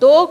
2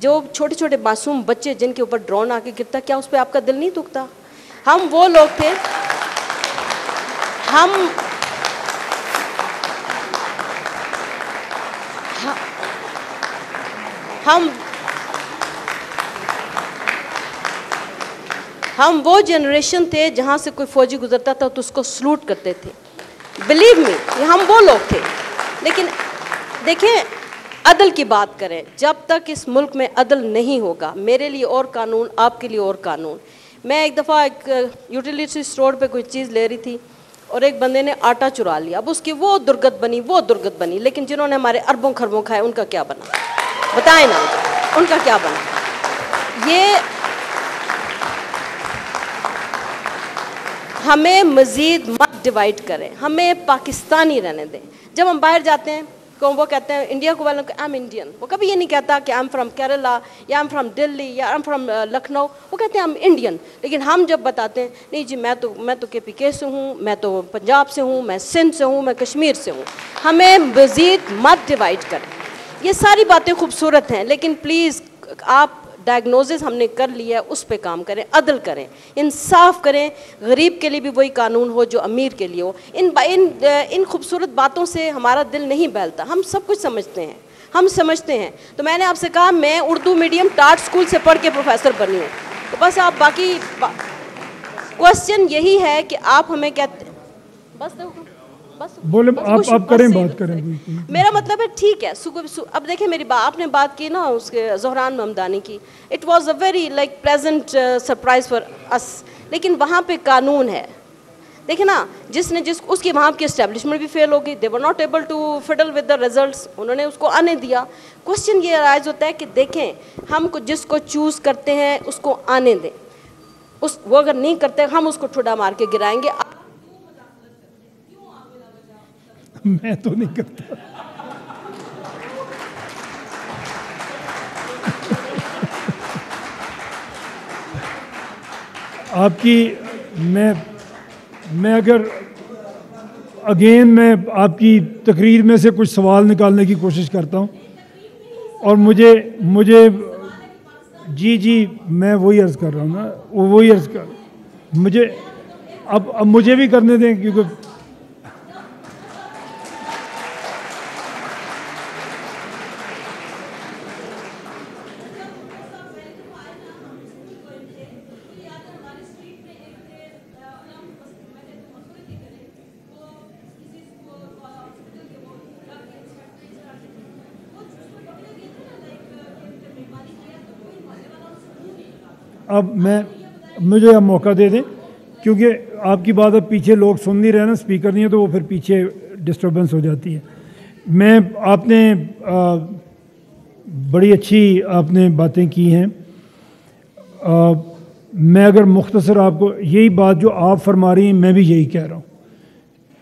جو چھوٹے چھوٹے معصوم بچے جن کے اوپر ڈرون آ کے گرتا، کیا اس پہ آپ کا دل نہیں دکھتا؟ ہم وہ لوگ تھے، ہم وہ جنریشن تھے جہاں سے کوئی فوجی گزرتا تھا تو اس کو سلوٹ کرتے تھے. بلیو می، ہم وہ لوگ تھے. لیکن دیکھیں، عدل کی بات کریں، جب تک اس ملک میں عدل نہیں ہوگا، میرے لیے اور قانون، آپ کے لیے اور قانون. میں ایک دفعہ ایک یوٹیلیٹی اسٹور پہ کوئی چیز لے رہی تھی اور ایک بندے نے آٹا چرا لیا. اب اس کی وہ درگت بنی، لیکن جنہوں نے ہمارے اربوں خربوں کھائے ان کا کیا بنا؟ بتائیں نا، ان کا کیا بنا؟ یہ ہمیں مزید مت ڈیوائیڈ کریں، ہمیں پاکستانی رہنے دیں. جب ہم باہر جاتے ہیں وہ کہتے ہیں انڈیا کو والوں کو آئی ایم انڈین، وہ کبھی یہ نہیں کہتا کہ آئی ایم فرام کیرلا یا آئی ایم فرام دلی یا آئی ایم فرام لکھنؤ، وہ کہتے ہیں آئی ایم انڈین. لیکن ہم جب بتاتے ہیں نہیں جی میں تو کے پی کے سے ہوں، میں تو پنجاب سے ہوں، میں سندھ سے ہوں، میں کشمیر سے ہوں. ہمیں مزید مت ڈیوائیڈ کریں. یہ ساری باتیں خوبصورت ہیں، لیکن پلیز آپ ڈائگنوزس ہم نے کر لیا ہے، اس پہ کام کریں، عدل کریں، انصاف کریں. غریب کے لیے بھی وہی قانون ہو جو امیر کے لیے ہو. ان خوبصورت باتوں سے ہمارا دل نہیں بہلتا. ہم سب کچھ سمجھتے ہیں. تو میں نے آپ سے کہا میں اردو میڈیم ٹاٹ اسکول سے پڑھ کے پروفیسر بنی ہوں. تو بس آپ باقی کوشچن یہی ہے کہ آپ ہمیں کہتے بولے آپ کریں، بات کریں. میرا مطلب ہے ٹھیک ہے. اب دیکھیں میری بات، آپ نے بات کی نا اس کے زہران ممدانی کی، it was a very like pleasant surprise for us. لیکن وہاں پہ قانون ہے. دیکھیں نا، اس کی وہاں کی اسٹیبلشمنٹ بھی فیل ہوگی. They were not able to fiddle with the results. انہوں نے اس کو آنے دیا. کوشچن یہ رائز ہوتا ہے کہ دیکھیں ہم کو جس کو چوز کرتے ہیں اس کو آنے دیں. وہ اگر نہیں کرتے ہم اس کو ٹھوڈا مار کے گرائیں گے. میں تو نہیں کرتا. آپ کی میں اگر اگین میں آپ کی تقریر میں سے کچھ سوال نکالنے کی کوشش کرتا ہوں اور مجھے جی میں وہی عرض کر رہا ہوں نا، وہی عرض کر مجھے اب مجھے بھی کرنے دیں، کیونکہ مجھے اب موقع دے دیں، کیونکہ آپ کی بات اب پیچھے لوگ سن نہیں رہے نا، اسپیکر نہیں ہے تو وہ پھر پیچھے ڈسٹربنس ہو جاتی ہے. آپ نے بڑی اچھی آپ نے باتیں کی ہیں. میں اگر مختصر آپ کو یہی بات جو آپ فرما رہی ہیں میں بھی یہی کہہ رہا ہوں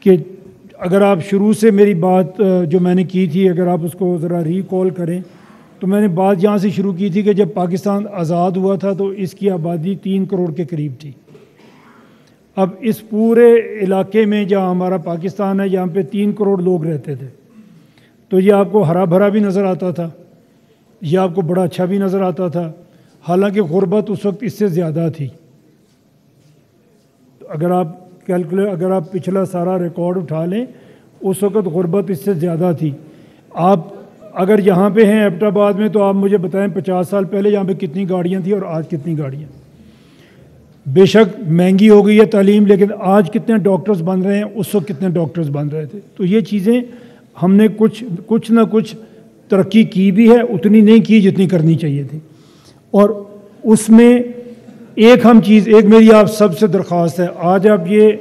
کہ اگر آپ شروع سے میری بات جو میں نے کی تھی اگر آپ اس کو ذرا ریکال کریں تو میں نے بات یہاں سے شروع کی تھی کہ جب پاکستان آزاد ہوا تھا تو اس کی آبادی 3 کروڑ کے قریب تھی. اب اس پورے علاقے میں جہاں ہمارا پاکستان ہے یہاں پہ 3 کروڑ لوگ رہتے تھے، تو یہ آپ کو ہرا بھرا بھی نظر آتا تھا، یہ آپ کو بڑا اچھا بھی نظر آتا تھا، حالانکہ غربت اس وقت اس سے زیادہ تھی. اگر آپ پچھلا سارا ریکارڈ اٹھا لیں اس وقت غربت اس سے زیادہ تھی. آپ اگر یہاں پہ ہیں ایبٹ آباد میں تو آپ مجھے بتائیں 50 سال پہلے یہاں پہ کتنی گاڑیاں تھیں اور آج کتنی گاڑیاں. بے شک مہنگی ہو گئی ہے تعلیم، لیکن آج کتنے ڈاکٹرز بن رہے ہیں، اس وقت کتنے ڈاکٹرز بن رہے تھے. تو یہ چیزیں ہم نے کچھ نہ کچھ ترقی کی بھی ہے، اتنی نہیں کی جتنی کرنی چاہیے تھی. اور اس میں ایک میری آپ سب سے درخواست ہے، آج آپ یہ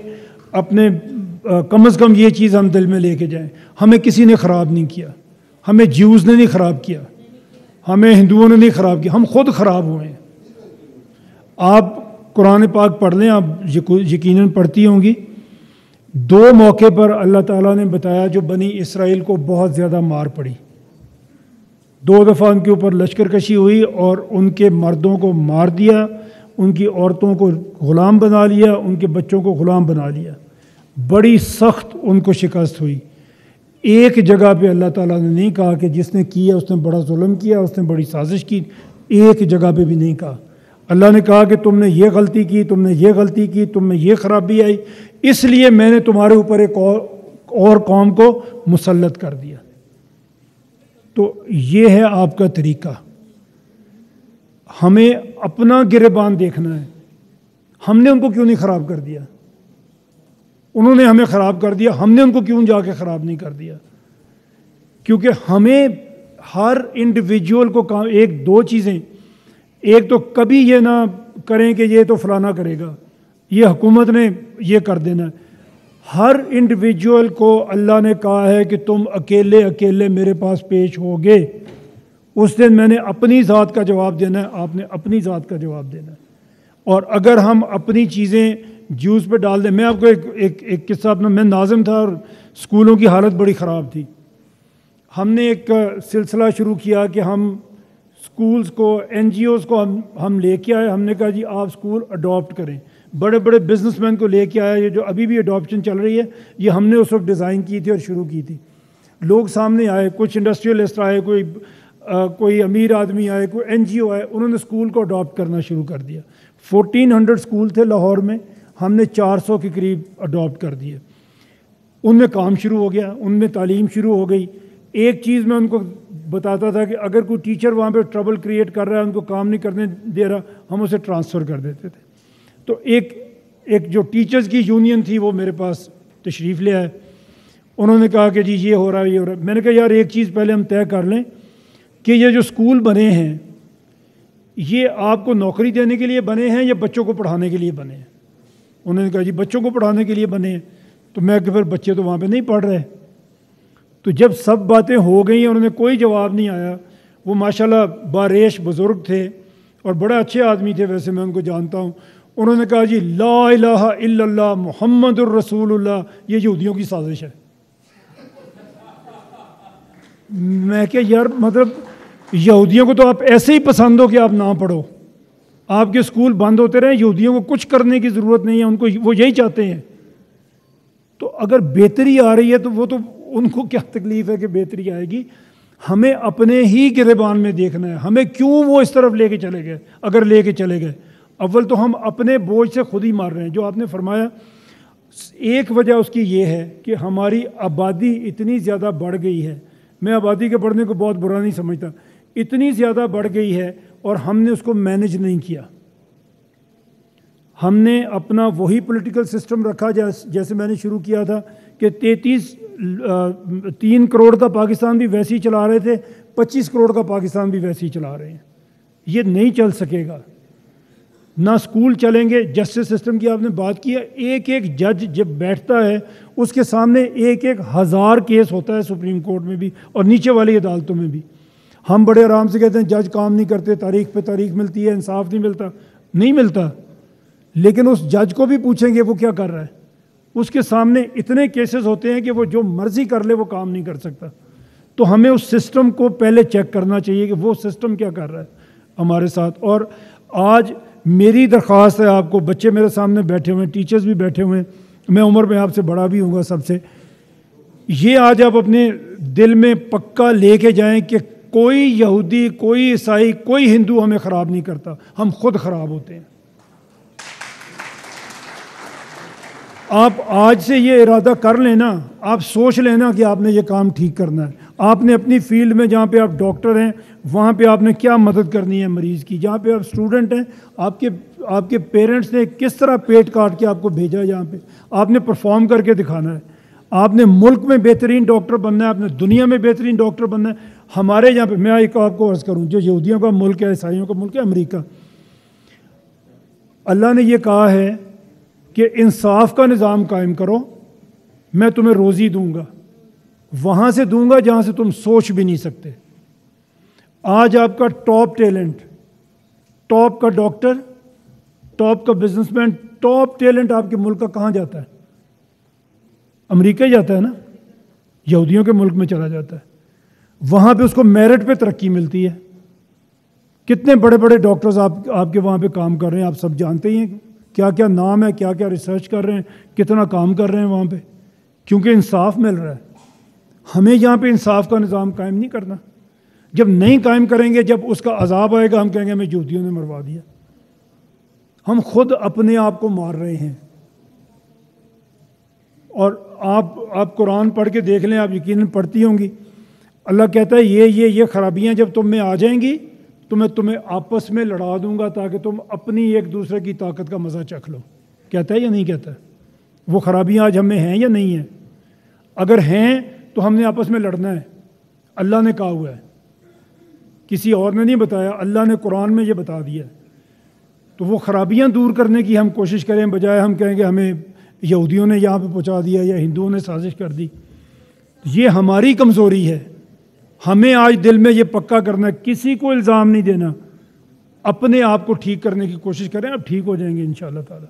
اپنے کم از کم یہ چیز ہم دل میں لے کے جائیں، ہمیں کسی نے خراب نہیں کیا، ہمیں جیوز نے نہیں خراب کیا، ہمیں ہندوؤں نے نہیں خراب کیا، ہم خود خراب ہوئے ہیں. آپ قرآن پاک پڑھ لیں، آپ یقیناً پڑھتی ہوں گی. 2 موقع پر اللہ تعالیٰ نے بتایا جو بنی اسرائیل کو بہت زیادہ مار پڑی. 2 دفعہ ان کے اوپر لشکر کشی ہوئی اور ان کے مردوں کو مار دیا، ان کی عورتوں کو غلام بنا لیا، ان کے بچوں کو غلام بنا لیا. بڑی سخت ان کو شکست ہوئی. ایک جگہ پہ اللہ تعالیٰ نے نہیں کہا کہ جس نے کیا اس نے بڑا ظلم کیا، اس نے بڑی سازش کی، ایک جگہ پہ بھی نہیں کہا۔ اللہ نے کہا کہ تم نے یہ غلطی کی، تم نے یہ غلطی کی، تم میں یہ خرابی آئی، اس لیے میں نے تمہارے اوپر ایک اور قوم کو مسلط کر دیا۔ تو یہ ہے آپ کا طریقہ۔ ہمیں اپنا گریبان دیکھنا ہے، ہم نے ان کو کیوں نہیں خراب کر دیا؟ انہوں نے ہمیں خراب کر دیا، ہم نے ان کو کیوں جا کے خراب نہیں کر دیا؟ کیونکہ ہمیں ہر انڈیویجول کو کام، ایک دو چیزیں، ایک تو کبھی یہ نہ کریں کہ یہ تو فلانا کرے گا، یہ حکومت نے یہ کر دینا ہے۔ ہر انڈیویجول کو اللہ نے کہا ہے کہ تم اکیلے اکیلے میرے پاس پیش ہوگے، اس دن میں نے اپنی ذات کا جواب دینا ہے، آپ نے اپنی ذات کا جواب دینا ہے۔ اور اگر ہم اپنی چیزیں جوس پہ ڈال دیں، میں آپ کو ایک قصہ اپنا، میں ناظم تھا اور اسکولوں کی حالت بڑی خراب تھی۔ ہم نے ایک سلسلہ شروع کیا کہ ہم اسکولز کو، این جی اوز کو ہم لے کے آئے، ہم نے کہا جی آپ اسکول اڈاپٹ کریں۔ بڑے بڑے بزنس مین کو لے کے آیا، یہ جو ابھی بھی اڈاپشن چل رہی ہے یہ ہم نے اس وقت ڈیزائن کی تھی اور شروع کی تھی۔ لوگ سامنے آئے، کچھ انڈسٹریلسٹ آئے، کوئی امیر آدمی آئے، کوئی این جی او آئے، انہوں نے اسکول کو اڈاپٹ کرنا شروع کر دیا۔ 1400 اسکول تھے لاہور میں، ہم نے 400 کے قریب اڈاپٹ کر دیے۔ ان میں کام شروع ہو گیا، ان میں تعلیم شروع ہو گئی۔ ایک چیز میں ان کو بتاتا تھا کہ اگر کوئی ٹیچر وہاں پہ ٹربل کریٹ کر رہا ہے، ان کو کام نہیں کرنے دے رہا، ہم اسے ٹرانسفر کر دیتے تھے۔ تو ایک جو ٹیچرز کی یونین تھی وہ میرے پاس تشریف لے آئے، انہوں نے کہا کہ جی یہ ہو رہا ہے، یہ ہو رہا ہے۔ میں نے کہا یار ایک چیز پہلے ہم طے کر لیں کہ یہ جو اسکول بنے ہیں یہ آپ کو نوکری دینے کے لیے بنے ہیں یا بچوں کو پڑھانے کے لیے بنے ہیں؟ انہوں نے کہا جی بچوں کو پڑھانے کے لیے بنے ہیں۔ تو میں کہ پھر بچے تو وہاں پہ نہیں پڑھ رہے۔ تو جب سب باتیں ہو گئیں، انہوں نے کوئی جواب نہیں آیا۔ وہ ماشاءاللہ باریش بزرگ تھے اور بڑے اچھے آدمی تھے، ویسے میں ان کو جانتا ہوں۔ انہوں نے کہا جی لا الہ الا اللہ محمد الرسول اللہ، یہ یہودیوں کی سازش ہے۔ میں کہ یار مطلب یہودیوں کو تو آپ ایسے ہی پسند ہو کہ آپ نہ پڑھو، آپ کے اسکول بند ہوتے رہیں، یہودیوں کو کچھ کرنے کی ضرورت نہیں ہے، ان کو وہ یہی چاہتے ہیں۔ تو اگر بہتری آ رہی ہے تو وہ تو ان کو کیا تکلیف ہے کہ بہتری آئے گی؟ ہمیں اپنے ہی گریبان میں دیکھنا ہے، ہمیں کیوں وہ اس طرف لے کے چلے گئے؟ اگر لے کے چلے گئے، اول تو ہم اپنے بوجھ سے خود ہی مار رہے ہیں۔ جو آپ نے فرمایا، ایک وجہ اس کی یہ ہے کہ ہماری آبادی اتنی زیادہ بڑھ گئی ہے۔ میں آبادی کے بڑھنے کو بہت برا نہیں سمجھتا، اتنی زیادہ بڑھ گئی ہے اور ہم نے اس کو مینج نہیں کیا۔ ہم نے اپنا وہی پولیٹیکل سسٹم رکھا جیسے میں نے شروع کیا تھا کہ 3 کروڑ کا پاکستان بھی ویسے ہی چلا رہے تھے، 25 کروڑ کا پاکستان بھی ویسے ہی چلا رہے ہیں۔ یہ نہیں چل سکے گا، نہ اسکول چلیں گے۔ جسٹس سسٹم کی آپ نے بات کی ہے، ایک جج جب بیٹھتا ہے اس کے سامنے 1000 کیس ہوتا ہے، سپریم کورٹ میں بھی اور نیچے والی عدالتوں میں بھی۔ ہم بڑے آرام سے کہتے ہیں جج کام نہیں کرتے، تاریخ پہ تاریخ ملتی ہے، انصاف نہیں ملتا۔ نہیں ملتا، لیکن اس جج کو بھی پوچھیں گے وہ کیا کر رہا ہے؟ اس کے سامنے اتنے کیسز ہوتے ہیں کہ وہ جو مرضی کر لے وہ کام نہیں کر سکتا۔ تو ہمیں اس سسٹم کو پہلے چیک کرنا چاہیے کہ وہ سسٹم کیا کر رہا ہے ہمارے ساتھ۔ اور آج میری درخواست ہے آپ کو، بچے میرے سامنے بیٹھے ہوئے ہیں، ٹیچرز بھی بیٹھے ہوئے ہیں، میں عمر میں آپ سے بڑا بھی ہوں گا سب سے، یہ آج آپ اپنے دل میں پکا لے کے جائیں کہ کوئی یہودی، کوئی عیسائی، کوئی ہندو ہمیں خراب نہیں کرتا، ہم خود خراب ہوتے ہیں۔ آپ آج سے یہ ارادہ کر لینا، آپ سوچ لینا کہ آپ نے یہ کام ٹھیک کرنا ہے۔ آپ نے اپنی فیلڈ میں جہاں پہ آپ ڈاکٹر ہیں وہاں پہ آپ نے کیا مدد کرنی ہے مریض کی، جہاں پہ آپ اسٹوڈنٹ ہیں آپ کے پیرنٹس نے کس طرح پیٹ کاٹ کے آپ کو بھیجا ہے، جہاں پہ آپ نے پرفارم کر کے دکھانا ہے۔ آپ نے ملک میں بہترین ڈاکٹر بننا ہے، آپ نے دنیا میں بہترین ڈاکٹر بننا ہے۔ ہمارے یہاں پہ میں ایک آپ کو عرض کروں، جو یہودیوں کا ملک ہے، عیسائیوں کا ملک ہے امریکہ، اللہ نے یہ کہا ہے کہ انصاف کا نظام قائم کرو، میں تمہیں روزی دوں گا، وہاں سے دوں گا جہاں سے تم سوچ بھی نہیں سکتے۔ آج آپ کا ٹاپ ٹیلنٹ، ٹاپ کا ڈاکٹر، ٹاپ کا بزنس مین، ٹاپ ٹیلنٹ آپ کے ملک کا کہاں جاتا ہے؟ امریکہ جاتا ہے نا، یہودیوں کے ملک میں چلا جاتا ہے، وہاں پہ اس کو میرٹ پہ ترقی ملتی ہے۔ کتنے بڑے بڑے ڈاکٹرز آپ کے وہاں پہ کام کر رہے ہیں، آپ سب جانتے ہی ہیں کیا کیا نام ہے، کیا کیا ریسرچ کر رہے ہیں، کتنا کام کر رہے ہیں وہاں پہ، کیونکہ انصاف مل رہا ہے۔ ہمیں یہاں پہ انصاف کا نظام قائم نہیں کرنا. جب نہیں قائم کریں گے, جب اس کا عذاب آئے گا, ہم کہیں گے ہمیں یہودیوں نے مروا دیا. ہم خود اپنے آپ کو مار رہے ہیں. اور آپ قرآن پڑھ کے دیکھ لیں, آپ یقیناً پڑھتی ہوں گی. اللہ کہتا ہے یہ خرابیاں جب تم میں آ جائیں گی تو میں تمہیں آپس میں لڑا دوں گا تاکہ تم اپنی ایک دوسرے کی طاقت کا مزہ چکھ لو. کہتا ہے یا نہیں کہتا ہے؟ وہ خرابیاں آج ہم میں ہیں یا نہیں ہیں؟ اگر ہیں تو ہم نے آپس میں لڑنا ہے. اللہ نے کہا ہوا ہے, کسی اور نے نہیں بتایا, اللہ نے قرآن میں یہ بتا دیا. تو وہ خرابیاں دور کرنے کی ہم کوشش کریں, بجائے ہم کہیں کہ ہمیں یہودیوں نے یہاں پہ پہنچا دیا یا ہندوؤں نے سازش کر دی. یہ ہماری کمزوری ہے. ہمیں آج دل میں یہ پکا کرنا ہے, کسی کو الزام نہیں دینا, اپنے آپ کو ٹھیک کرنے کی کوشش کریں, اب ٹھیک ہو جائیں گے انشاءاللہ تعالی.